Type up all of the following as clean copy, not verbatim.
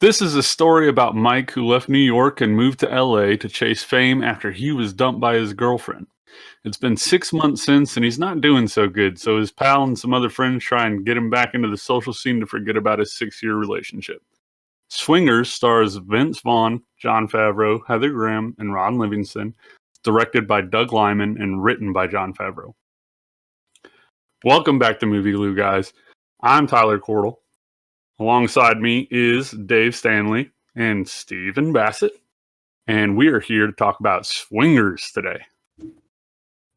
This is a story about Mike who left New York and moved to LA to chase fame after he was dumped by his girlfriend. It's been 6 months since, and he's not doing so good, so his pal and some other friends try and get him back into the social scene to forget about his 6-year relationship. Swingers stars Vince Vaughn, Jon Favreau, Heather Graham, and Ron Livingston. It's directed by Doug Liman and written by Jon Favreau. Welcome back to Movie Glue, guys. I'm Tyler Cordell. Alongside me is Dave Stanley and Stephen Bassett, and we are here to talk about Swingers today.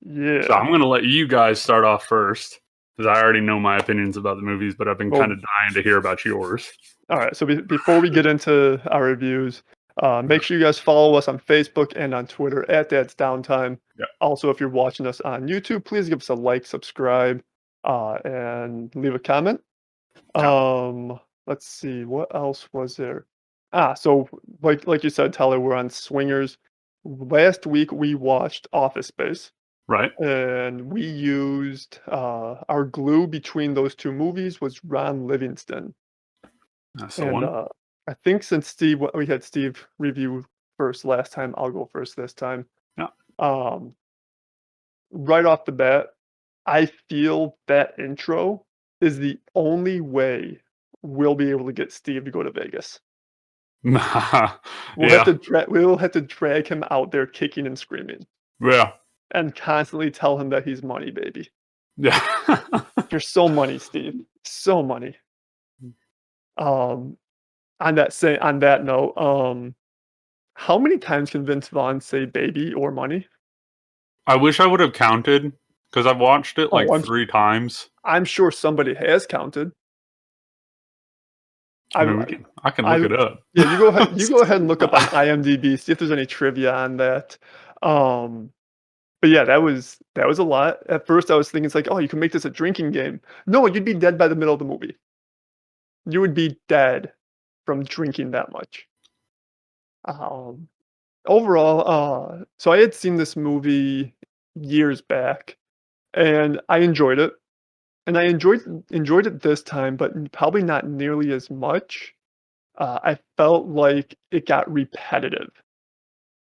Yeah. So I'm going to let you guys start off first, because I already know my opinions about the movies, but I've been kind of dying to hear about yours. All right. So before we get into our reviews, make sure you guys follow us on Facebook and on Twitter at That's Downtime. Yeah. Also, if you're watching us on YouTube, please give us a like, subscribe, and leave a comment. Let's see, what else was there? So like you said, Tyler, we're on Swingers. Last week we watched Office Space. Right. And we used our glue between those two movies was Ron Livingston. That's the one. I think since we had Steve review first last time, I'll go first this time. Yeah. Right off the bat, I feel that intro is the only way we'll be able to get Steve to go to Vegas. We'll have to drag him out there kicking and screaming. Yeah. And constantly tell him that he's money, baby. Yeah. You're so money, Steve. So money. On that note, how many times can Vince Vaughn say baby or money? I wish I would have counted, because I've watched it 3 times. I'm sure somebody has counted. I can look it up. Yeah, you go ahead and look up on IMDb, see if there's any trivia on that. But yeah, that was a lot. At first I was thinking it's like, oh, you can make this a drinking game. No, you'd be dead by the middle of the movie. You would be dead from drinking that much. Overall, so I had seen this movie years back, and I enjoyed it. And I enjoyed it this time, but probably not nearly as much. I felt like it got repetitive.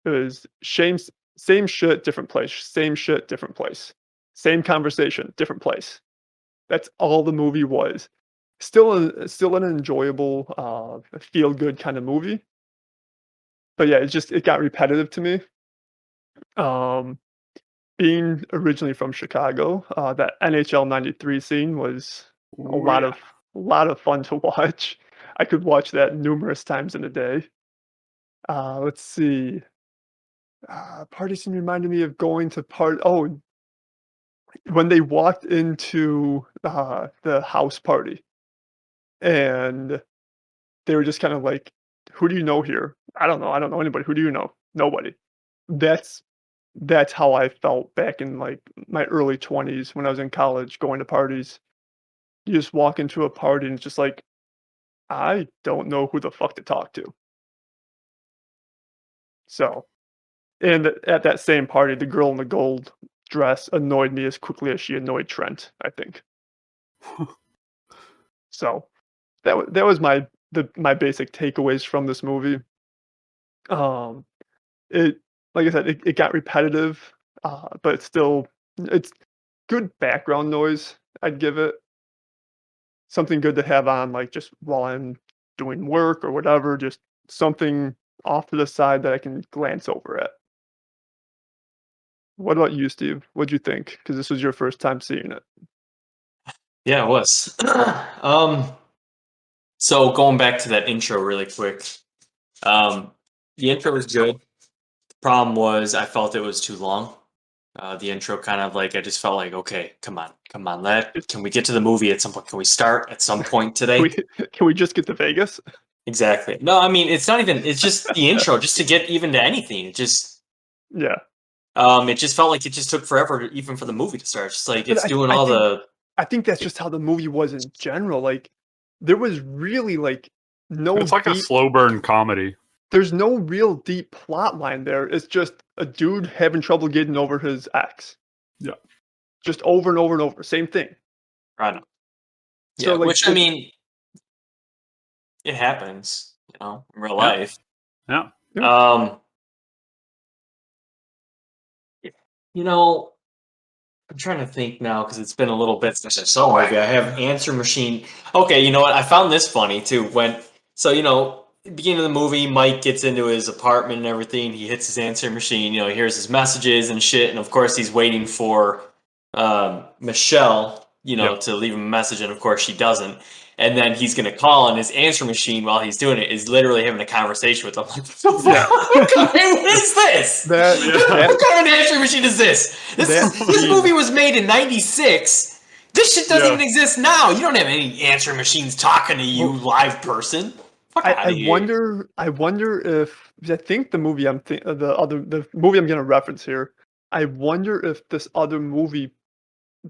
It was same shit, different place. Same shit, different place. Same conversation, different place. That's all the movie was. Still an enjoyable, feel good kind of movie. But yeah, it got repetitive to me. Being originally from Chicago, that NHL '93 scene was a lot of fun to watch. I could watch that numerous times in a day. Let's see. Party scene reminded me of going to when they walked into the house party, and they were just kind of like, "Who do you know here?" I don't know anybody. Who do you know? Nobody. That's how I felt back in like my early 20s when I was in college going to parties. You just walk into a party and it's just like, I don't know who the fuck to talk to. So, and at that same party, the girl in the gold dress annoyed me as quickly as she annoyed Trent, I think. So, that was my basic takeaways from this movie. It, like I said, it got repetitive, but it's good background noise. I'd give it something good to have on, like just while I'm doing work or whatever, just something off to the side that I can glance over at. What about you, Steve? What'd you think? Because this was your first time seeing it. Yeah, it was. So going back to that intro really quick, the intro was good. The problem was I felt it was too long. The intro kind of like, I just felt like, okay, come on. Can we get to the movie at some point? Can we start at some point today? Can we just get to Vegas? Exactly. No, I mean, it's just the intro, just to get even to anything. It just felt like it just took forever even for the movie to start. It's just like, I think that's just how the movie was in general. Like, there was really like no. It's like a slow burn comedy. There's no real deep plot line there. It's just a dude having trouble getting over his ex. Yeah. Just over and over and over. Same thing. I know. So, yeah, which I mean, it happens. in real Yeah. life. Yeah. I'm trying to think now because it's been a little bit since I saw a movie. I have Answer Machine. Okay, you know what? I found this funny too. Beginning of the movie, Mike gets into his apartment and everything. He hits his answer machine. He hears his messages and shit. And of course, he's waiting for Michelle, Yep. to leave him a message. And of course, she doesn't. And then he's going to call, and his answer machine while he's doing it is literally having a conversation with him. Like, what is this? What kind of an answer machine is this? This movie was made in '96. This shit doesn't even exist now. You don't have any answer machines talking to you, live person. I wonder if I think the movie the movie I'm going to reference here. I wonder if this other movie.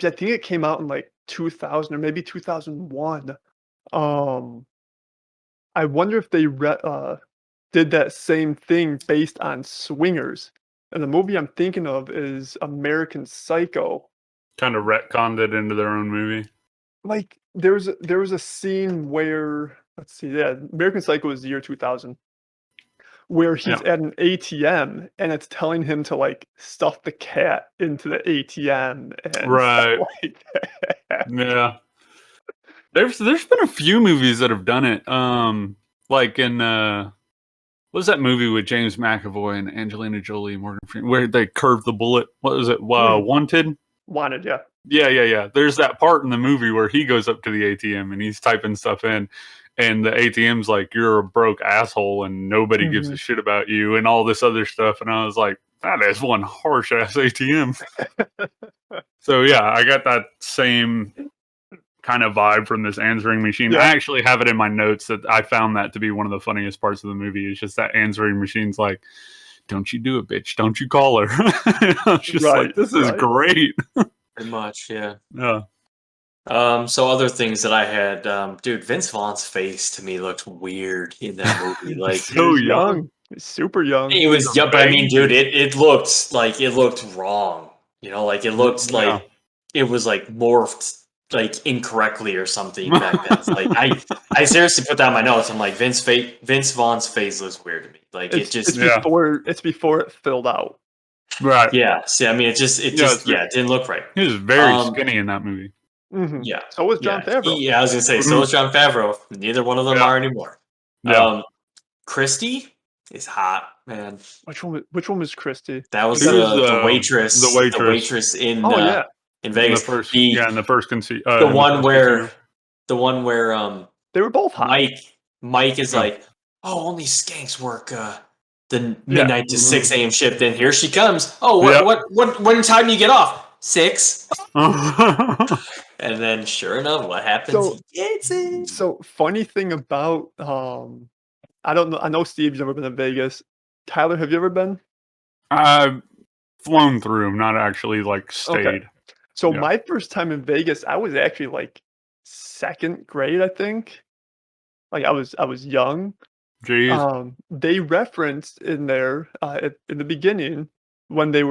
I think it came out in like 2000 or maybe 2001. I wonder if they did that same thing based on Swingers. And the movie I'm thinking of is American Psycho. Kind of retconned it into their own movie. Like there was a scene where American Psycho is the year 2000, where he's at an ATM and it's telling him to like stuff the cat into the ATM and stuff like that. Yeah. There's been a few movies that have done it. Like in what was that movie with James McAvoy and Angelina Jolie and Morgan Freeman where they curved the bullet? What was it? Wanted? Wanted, yeah. Yeah. There's that part in the movie where he goes up to the ATM and he's typing stuff in, and the ATM's like, "You're a broke asshole and nobody gives a shit about you," and all this other stuff. And I was like, that is one harsh ass ATM. So yeah, I got that same kind of vibe from this answering machine. I actually have it in my notes that I found that to be one of the funniest parts of the movie. Is just that answering machine's like, "Don't you do it, bitch. Don't you call her." I was just like, this is great. Pretty much, yeah. Yeah. So other things that I had, dude, Vince Vaughn's face to me looked weird in that movie. Like so young. Super young. It was young, but I mean, dude, it looked wrong. Like it looked like it was like morphed like incorrectly or something back then. Like I seriously put that in my notes. I'm like, Vince Vaughn's face looks weird to me. Like it's before it filled out. Right. Yeah. See, I mean, it didn't look right. He was very skinny in that movie. Mm-hmm. Yeah. So was Jon Favreau. I was gonna say, so was Jon Favreau. Neither one of them are anymore. Yeah. Christy is hot, man. Which one was Christy? That was the waitress. The waitress in in Vegas. In the first the one where they were both hot. Mike is like, oh, only skanks work the midnight to 6 a.m. shift. Then here she comes. Oh, what time do you get off? 6. And then sure enough, what happens? He gets it. So funny thing about I don't know. I know Steve's never been to Vegas. Tyler, have you ever been? I've flown through, not actually like stayed. Okay. So my first time in Vegas, I was actually like 2nd grade, I think. Like I was young. Jeez. They referenced in there in the beginning when they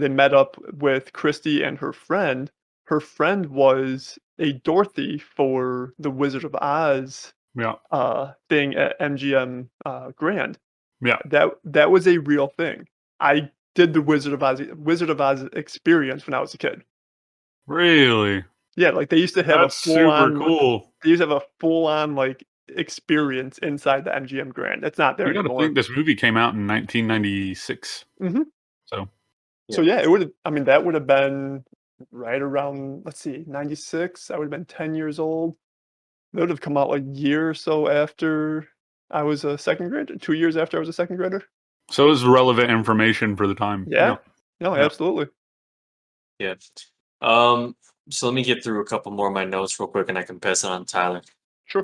met up with Christy and her friend. Her friend was a Dorothy for the Wizard of Oz thing at MGM Grand. Yeah. That was a real thing. I did the Wizard of Oz experience when I was a kid. Really? Yeah, like they used to have super cool. They used to have a full on like experience inside the MGM Grand. It's not there anymore. I think this movie came out in 1996. Mm-hmm. So yeah, it would have. I mean, that would have been right around, let's see, 96. I would have been 10 years old. It would have come out a year or so after I was a 2nd grader, 2 years after I was a 2nd grader. So it was relevant information for the time. Yeah. No, absolutely. Yeah. So let me get through a couple more of my notes real quick and I can pass it on to Tyler. Sure.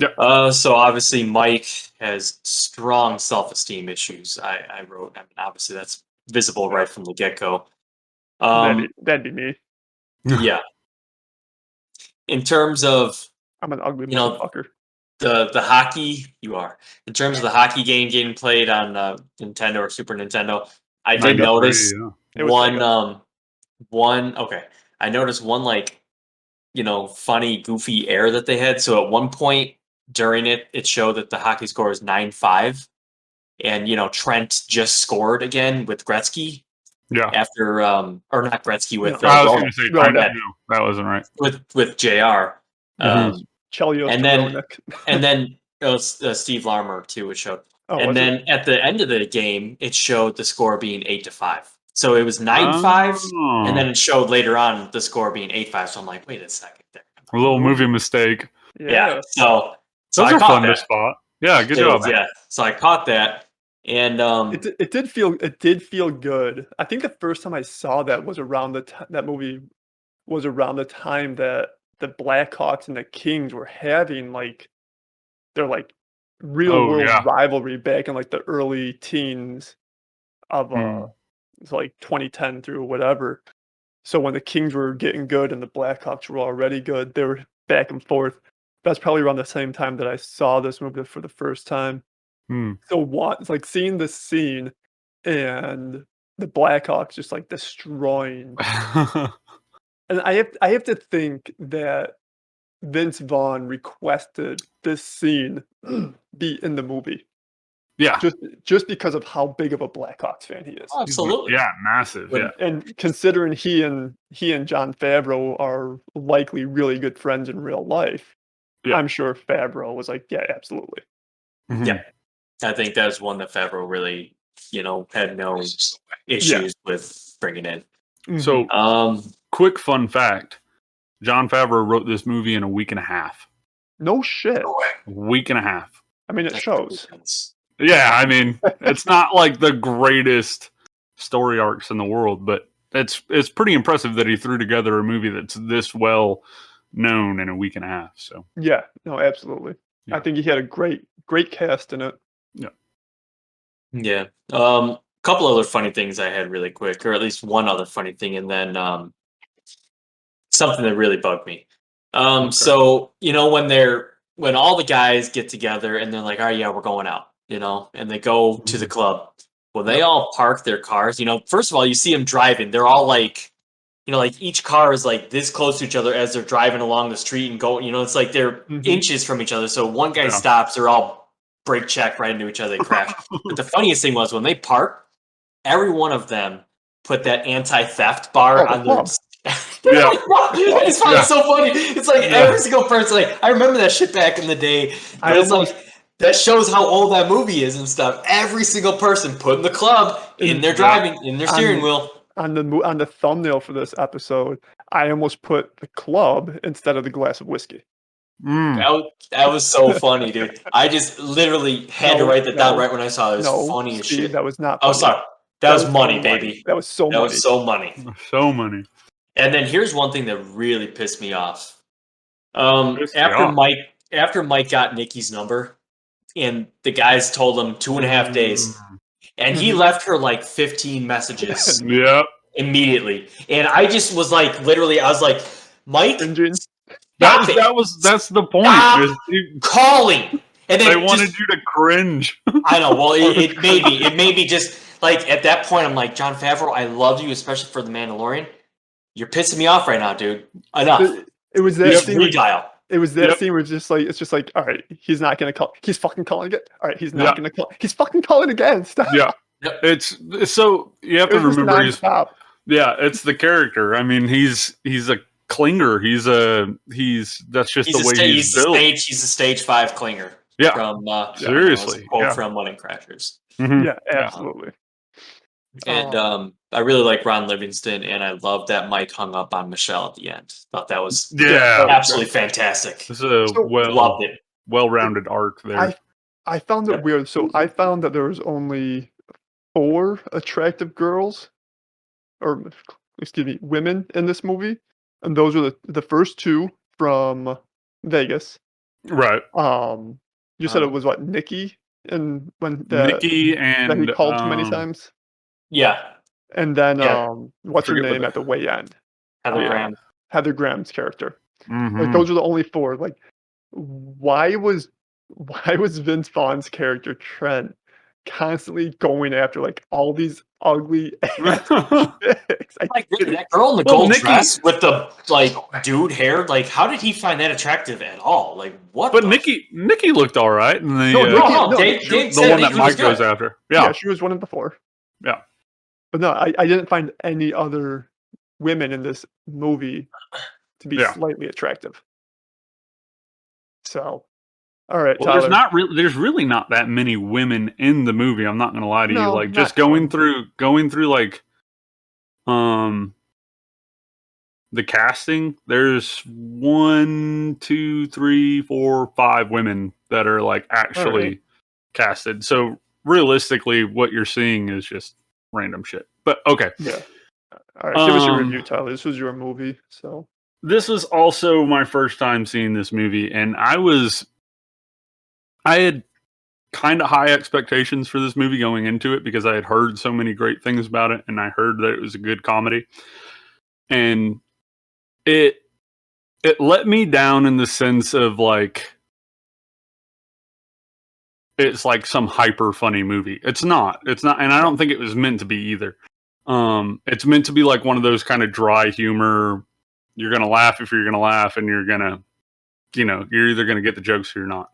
So obviously Mike has strong self-esteem issues. I wrote, I mean, obviously that's visible right from the get-go. That'd be me. Yeah. In terms of, I'm an ugly motherfucker. The hockey, you are. In terms of the hockey game getting played on Nintendo or Super Nintendo, I did notice I noticed one like, funny, goofy air that they had. So at one point during it, it showed that the hockey score is 9-5, and Trent just scored again with Gretzky Yeah. after or not Gretzky with I was going Roenick. to say Roenick. Trent. No, that wasn't right. with JR. Mhm. Chelios and to then- Roenick. And then Steve Larmer too, it showed. Oh, And was then it? at the end of the game, it showed the score being 8-5. So it was 9-5, and then it showed later on the score being 8-5. So I'm like, wait a second there. A little movie mistake. Yeah. So Those I are caught fun to that. spot. Yeah, good job. Yeah. So I caught that, and It did feel good. I think the first time I saw that was around that movie was around the time that the Blackhawks and the Kings were having their real world rivalry back in the early teens of it's 2010 through whatever. So when the Kings were getting good and the Blackhawks were already good, they were back and forth. That's probably around the same time that I saw this movie for the first time. So it's seeing this scene and the Blackhawks just destroying. And I have to think that Vince Vaughn requested this scene be in the movie. Yeah. Just because of how big of a Blackhawks fan he is. absolutely. Yeah, massive. Yeah. And considering he and Jon Favreau are likely really good friends in real life, Yeah. I'm sure Favreau was like, yeah, absolutely. Mhm. Yeah. I think that was one that Favreau really, had no issues with bringing in. So, quick fun fact: Jon Favreau wrote this movie in a week and a half. No shit. A week and a half. I mean, it shows. Yeah, I mean, it's not like the greatest story arcs in the world, but it's pretty impressive that he threw together a movie that's this well known in a week and a half. So Yeah, no, absolutely. Yeah. I think he had a great cast in it. Yeah. Couple other funny things I had really quick, or at least one other funny thing, and then something that really bugged me. So when all the guys get together and they're like, "All right, yeah, we're going out," and they go to the club. Well, they all park their cars. First of all, you see them driving. They're all like each car is this close to each other as they're driving along the street and go. It's like they're inches from each other. So one guy stops, they're all brake check right into each other, they crash. But the funniest thing was when they park, every one of them put that anti-theft bar on their. Yeah. It's so funny. It's every single person. I remember that shit back in the day. But it's that shows how old that movie is and stuff. Every single person putting the club in their driving, in their steering wheel. On the thumbnail for this episode, I almost put the club instead of the glass of whiskey. That was so funny, dude. I just literally had to write that down right when I saw it. It was funny as shit. That was not funny. Oh, sorry. That was money, so baby. That was so money. That was so money. So money. And then here's one thing that really pissed me off. After Mike got Nikki's number, and the guys told him 2.5 days, and he left her 15 messages. Yep. Immediately, and I just was literally, I was like, Mike, that's the point. Stop calling. And then they wanted you to cringe. I know. Well, it made me just at that point. I'm like, Jon Favreau, I love you, especially for The Mandalorian. You're pissing me off right now, dude. Enough. It was that scene. Redial. It was that scene where it's just like, all right, he's not gonna call. He's fucking calling again. All right, he's not gonna call. He's fucking calling again. Stop. Yeah. It's so you have to remember it's the character. I mean, he's a clinger. That's just the way he's built. He's a stage 5 clinger. Yeah. From seriously. Quote from Wedding Crashers. Yeah, absolutely. And I really like Ron Livingston, and I love that Mike hung up on Michelle at the end. Thought that was absolutely fantastic. This is a well-rounded arc there. I found it weird. So I found that there was only 4 attractive girls, or excuse me, women in this movie, and those were the first 2 from Vegas. Right. You said it was what, Nikki, and Nikki and that he called too many times. Yeah. And then what's her name at the way end? Heather Graham. Heather Graham's character. Those are the only 4. Why was Vince Vaughn's character Trent constantly going after all these ugly ass chicks? Like really, that girl in the gold dress with the like dude hair, like how did he find that attractive at all? Like what? But Nikki looked all right, and the the one that Mike goes after. Yeah, she was one of the four. Yeah, but no, I didn't find any other women in this movie to be slightly attractive. So, all right, well, Tyler. there's really not that many women in the movie. I'm not gonna lie to you. Like just not going through like the casting, there's 1, 2, 3, 4, 5 women that are like actually casted. So realistically, what you're seeing is just random shit. But okay. Yeah. All right. Give us your review, Tyler. This was your movie, so. This was also my first time seeing this movie, and I had kind of high expectations for this movie going into it because I had heard so many great things about it, and I heard that it was a good comedy. And it let me down in the sense of like it's like some hyper funny movie. It's not, and I don't think it was meant to be either. It's meant to be like one of those kind of dry humor. You're gonna laugh if you're gonna laugh, and you're gonna, you're either gonna get the jokes or you're not.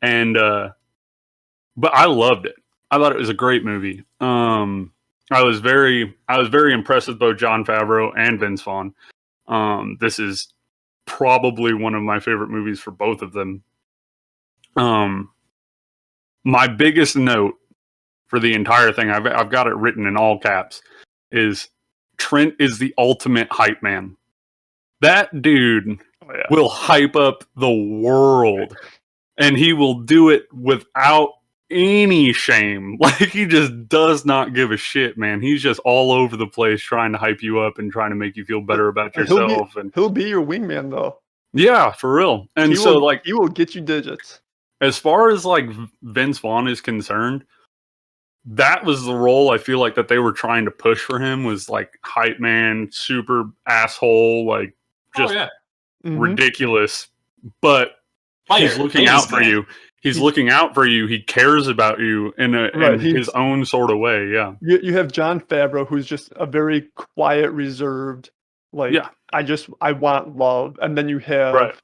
And but I loved it. I thought it was a great movie. I was very impressed with both Jon Favreau and Vince Vaughn. This is probably one of my favorite movies for both of them. My biggest note for the entire thing, I've got it written in all caps, is Trent is the ultimate hype man. That dude will hype up the world, and he will do it without any shame. Like, he just does not give a shit, man. He's just all over the place trying to hype you up and trying to make you feel better about yourself. He'll be your wingman, though. Yeah, for real. And he will get you digits. As far as like Vince Vaughn is concerned, that was the role I feel like that they were trying to push for him, was like hype man, super asshole, like just ridiculous. But he's looking out for you. He's looking out for you. He cares about you in his own sort of way. Yeah. You have Jon Favreau, who's just a very quiet, reserved, like, I want love. And then you have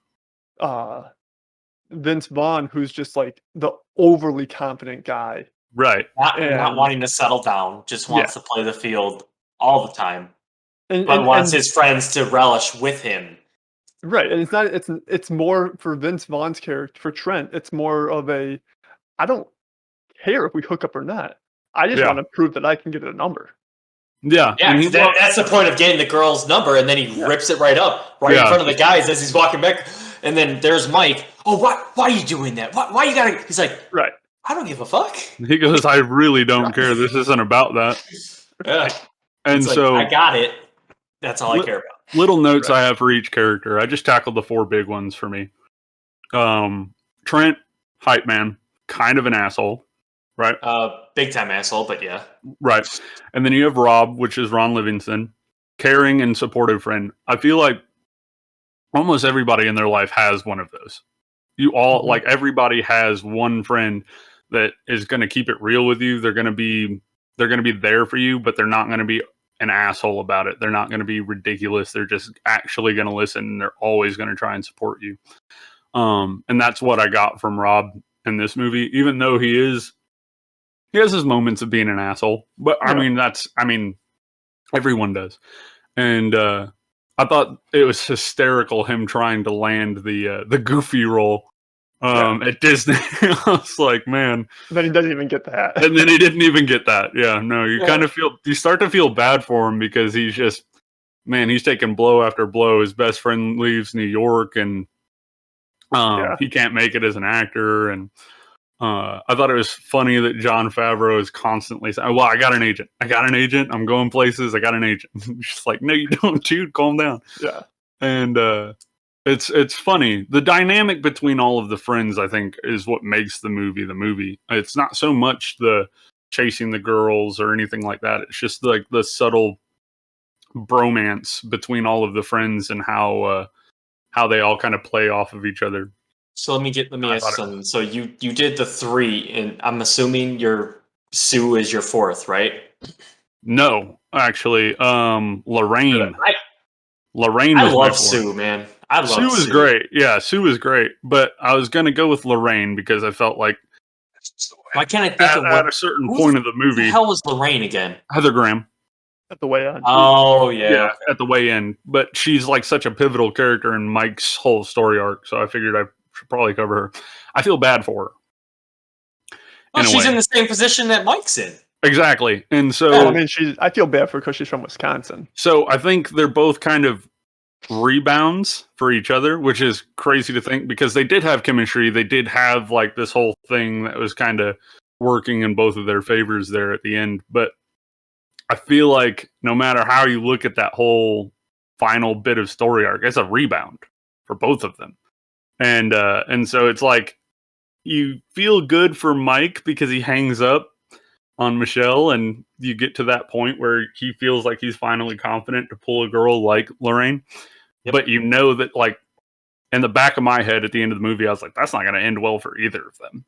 Vince Vaughn, who's just like the overly confident guy. Right. Not wanting to settle down, just wants to play the field all the time. But wants his friends to relish with him. Right, and it's more for Vince Vaughn's character, for Trent, it's more of a, I don't care if we hook up or not. I just want to prove that I can get a number. Yeah. And that's the point of getting the girl's number, and then he rips it right up, in front of the guys as he's walking back. And then there's Mike. Oh, why are you doing that? Why you gotta? He's like, I don't give a fuck. He goes, I really don't care. This isn't about that. Yeah. And it's so I got it. That's all I care about. Little notes I have for each character. I just tackled the 4 big ones for me. Trent, hype man, kind of an asshole, right? Big time asshole, but yeah. Right. And then you have Rob, which is Ron Livingston, caring and supportive friend. I feel like almost everybody in their life has one of those. You all, like, everybody has one friend that is going to keep it real with you. They're going to be there for you, but they're not going to be an asshole about it. They're not going to be ridiculous. They're just actually going to listen, and they're always going to try and support you. And that's what I got from Rob in this movie, even though he has his moments of being an asshole, but everyone does. And, I thought it was hysterical him trying to land the goofy role at Disney. I was like, man. And then he doesn't even get that. And then he didn't even get that. Yeah, no, you start to feel bad for him because he's just, man, he's taking blow after blow. His best friend leaves New York, and he can't make it as an actor. And I thought it was funny that Jon Favreau is constantly saying, well, I got an agent. I'm going places. I got an agent. Just like, no, you don't, dude. Calm down. Yeah. And it's funny. The dynamic between all of the friends, I think, is what makes the movie. It's not so much the chasing the girls or anything like that. It's just like the subtle bromance between all of the friends and how they all kind of play off of each other. So let me ask something. So you did the 3, and I'm assuming your Sue is your 4th, right? No, actually. Lorraine. I, Lorraine I was my love 4. Sue, man. I love Sue was Sue. great. Yeah, Sue was great. But I was going to go with Lorraine because I felt like Why can't I think of what? at a certain Who point of the the movie, hell was Lorraine again? Heather Graham. At the way on. Oh yeah. At the way in. But she's like such a pivotal character in Mike's whole story arc. So I figured I should probably cover her. I feel bad for her. Well, she's way. in the same position that Mike's in. Exactly. And so Well, I mean, I feel bad for her because she's from Wisconsin. So I think they're both kind of rebounds for each other, which is crazy to think because they did have chemistry. They did have like this whole thing that was kind of working in both of their favors there at the end. But I feel like no matter how you look at that whole final bit of story arc, it's a rebound for both of them. And so it's like you feel good for Mike because he hangs up on Michelle, and you get to that point where he feels like he's finally confident to pull a girl like Lorraine. Yep. But you know that, like, in the back of my head at the end of the movie, I was like, that's not going to end well for either of them.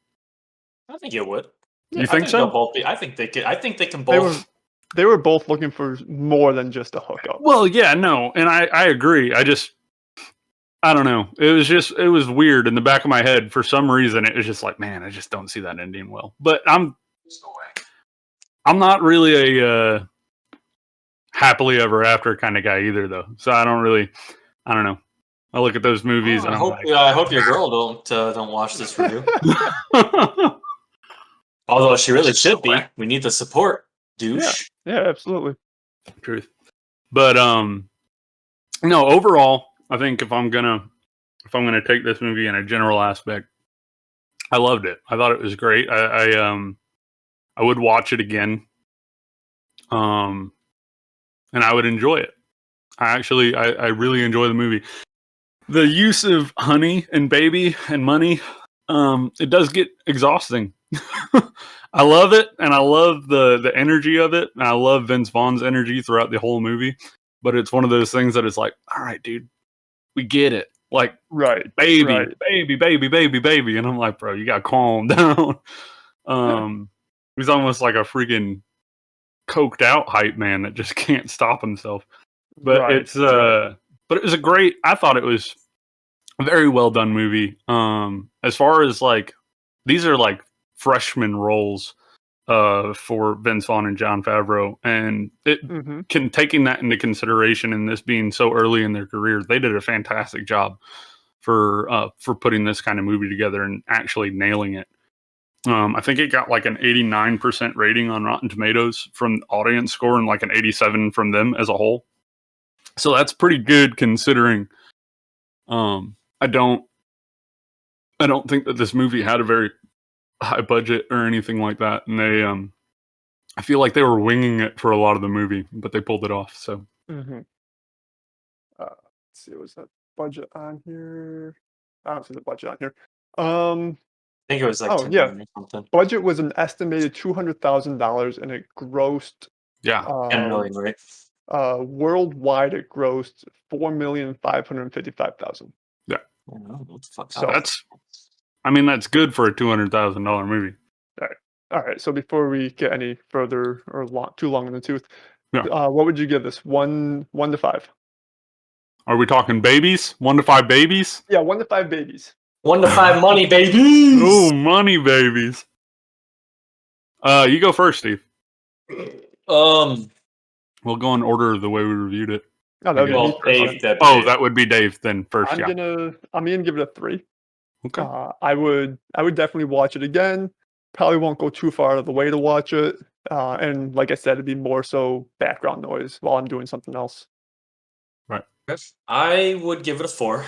I think it would. You think so? Both be, I think they can both. They were both looking for more than just a hookup. Well, yeah, no, and I agree. I don't know. It was weird in the back of my head. For some reason, it was just like, man, I just don't see that ending well. But I'm not really a happily ever after kind of guy either, though. So I don't know. I look at those movies and I hope your girl don't watch this review. Although she really should be. We need the support, douche. Yeah, absolutely. Truth. But no, overall, I think if I'm gonna take this movie in a general aspect, I loved it. I thought it was great. I would watch it again. And I would enjoy it. I really enjoy the movie. The use of honey and baby and money, it does get exhausting. I love it, and I love the energy of it, and I love Vince Vaughn's energy throughout the whole movie. But it's one of those things that is like, all right, dude, we get it. Like, baby, and I'm like, bro, you gotta calm down. He's almost like a freaking coked out hype man that just can't stop himself. But but it was I thought it was a very well done movie. As far as like, these are like freshman roles for Vince Vaughn and Jon Favreau, and taking that into consideration and this being so early in their career, they did a fantastic job for putting this kind of movie together and actually nailing it. I think it got like an 89% rating on Rotten Tomatoes from audience score and like an 87 from them as a whole. So that's pretty good considering. I don't think that this movie had a very high budget or anything like that, and they I feel like they were winging it for a lot of the movie, but they pulled it off. So let's see, was that budget on here? I don't see the budget on here. I think it was like 10 million or something. Budget was an estimated $200,000, and it grossed 10 million, right? Worldwide, it grossed $4,555,000. Yeah. What the fuck? So that's good for a $200,000 movie. All right. So before we get any further or too long in the tooth, yeah. What would you give this? 1 to 5. Are we talking babies? 1 to 5 babies? Yeah, 1 to 5 babies. 1 to 5 money babies. Oh, money babies. You go first, Steve. We'll go in order of the way we reviewed it. No, that would be Dave. That would be Dave then first. I'm gonna give it a 3. Okay. I would definitely watch it again. Probably won't go too far out of the way to watch it. And like I said, it'd be more so background noise while I'm doing something else. Right. I would give it a 4.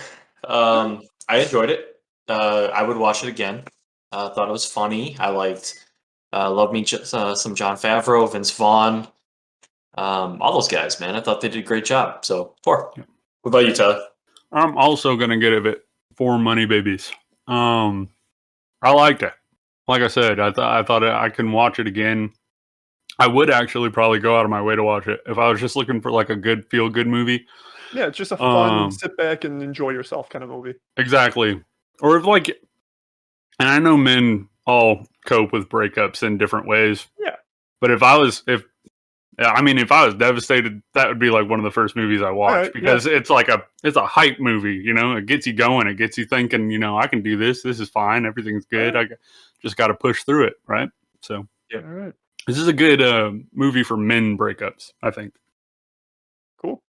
I enjoyed it. I would watch it again. Thought it was funny. I liked love me some Jon Favreau, Vince Vaughn, all those guys, man. I thought they did a great job. So 4. Yeah. What about you, Tyler? I'm also gonna give it 4 money babies. I liked it. Like I said, I thought I can watch it again. I would actually probably go out of my way to watch it if I was just looking for like a good feel good movie. Yeah, it's just a fun sit back and enjoy yourself kind of movie. Exactly. Or if like, and I know men all cope with breakups in different ways. Yeah. But if Yeah, I mean, if I was devastated, that would be like one of the first movies I watch Alright, because it's like it's a hype movie. You know, it gets you going, it gets you thinking. You know, I can do this. This is fine. Everything's good. Just got to push through it, right? So, Yep. All right, this is a good movie for men breakups, I think. cool.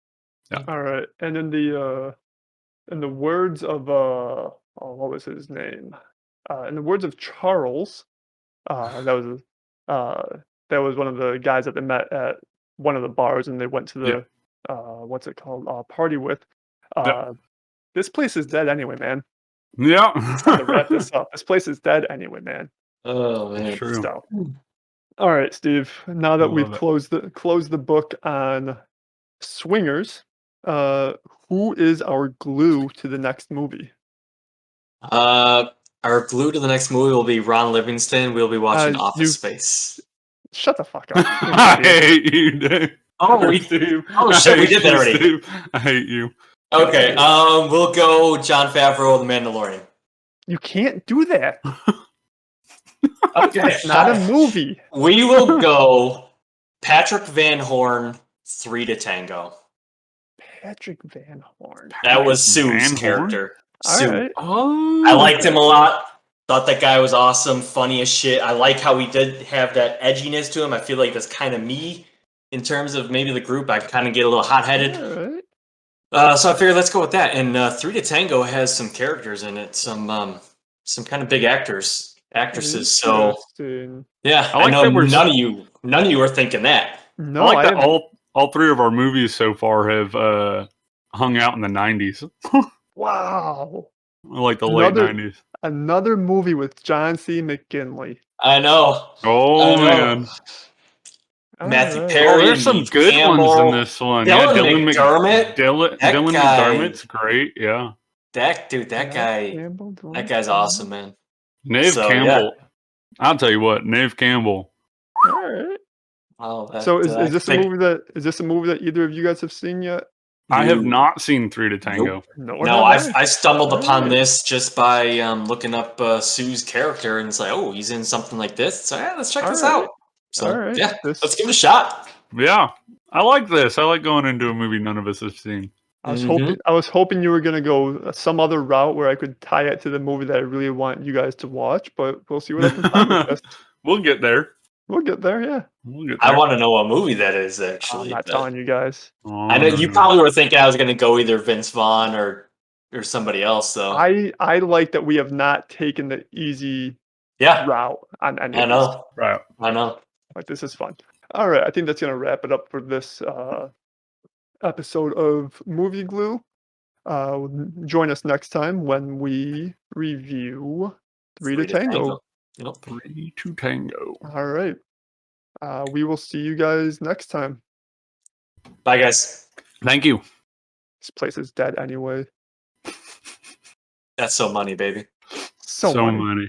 Yeah. All right, and in the words of what was his name? In the words of Charles, that was one of the guys that they met at one of the bars, and they went to Yeah. the what's it called? Party with. Yeah. This place is dead anyway, man. Yeah. It's time to wrap this up. This place is dead anyway, man. Oh man. True. So, all right, Steve. Now that we've love it. closed the book on Swingers, who is our glue to the next movie? Our glue to the next movie will be Ron Livingston. We'll be watching you- Office Space. Shut the fuck up. You're an I idiot. hate you, dude. Oh, Steve. oh, I shit, we hate did that you, already. Steve. I hate you. Okay, we'll go Jon Favreau, The Mandalorian. You can't do that. Okay, It's not a movie. we will go Patrick Van Horn, 3 to Tango. Patrick Van Horn. That was Van Sue's Horn? character. All Sue. right. Oh, I liked him a lot. Thought that guy was awesome, funny as shit. I like how he did have that edginess to him. I feel like that's kind of me in terms of maybe the group. I kind of get a little hot-headed. All right. So I figured let's go with that. And 3 to Tango has some characters in it, some kind of big actresses. So Interesting. yeah, I I like know that we're none of you are thinking that. No, I like that haven't. all three of our movies so far have hung out in the 90s. Wow. Like the late 90s. Another movie with John C. McGinley. I know. Oh, I know. man. Matthew All right. Perry. Oh, there's some Neve good Campbell. ones in this one. Dylan Dylan McDermott. Dylan That Dylan guy- McDermott's great. Yeah. That Jack guy, Campbell, that guy's awesome, man. Neve So, Campbell. I'll tell you what, Neve Campbell. All right. Oh, So is this a movie that either of you guys have seen yet? I have not seen 3 to Tango. Nope. No, No, I stumbled All upon right. this just by looking up Sue's character, and it's like, oh, he's in something like this. So yeah, let's check All this right. out. So All right. yeah, let's give it a shot. Yeah. I like this. I like going into a movie none of us have seen. I was hoping you were gonna go some other route where I could tie it to the movie that I really want you guys to watch, but we'll see what I can find with this. We'll get there. We'll get there, yeah. We'll get there. I want to know what movie that is I'm actually. not telling you guys. Oh, I know no, you no. probably were thinking I was going to go either Vince Vaughn or somebody else. So I like that we have not taken the easy yeah, route on any I of this. know, Right. I know. Like, this is fun. All right, I think that's gonna wrap it up for this episode of Movie Glue. Join us next time when we review 3 to Tango. Yep. 3 to Tango. All right. We will see you guys next time. Bye, guys. Thank you. This place is dead anyway. That's so money, baby. So So money. many.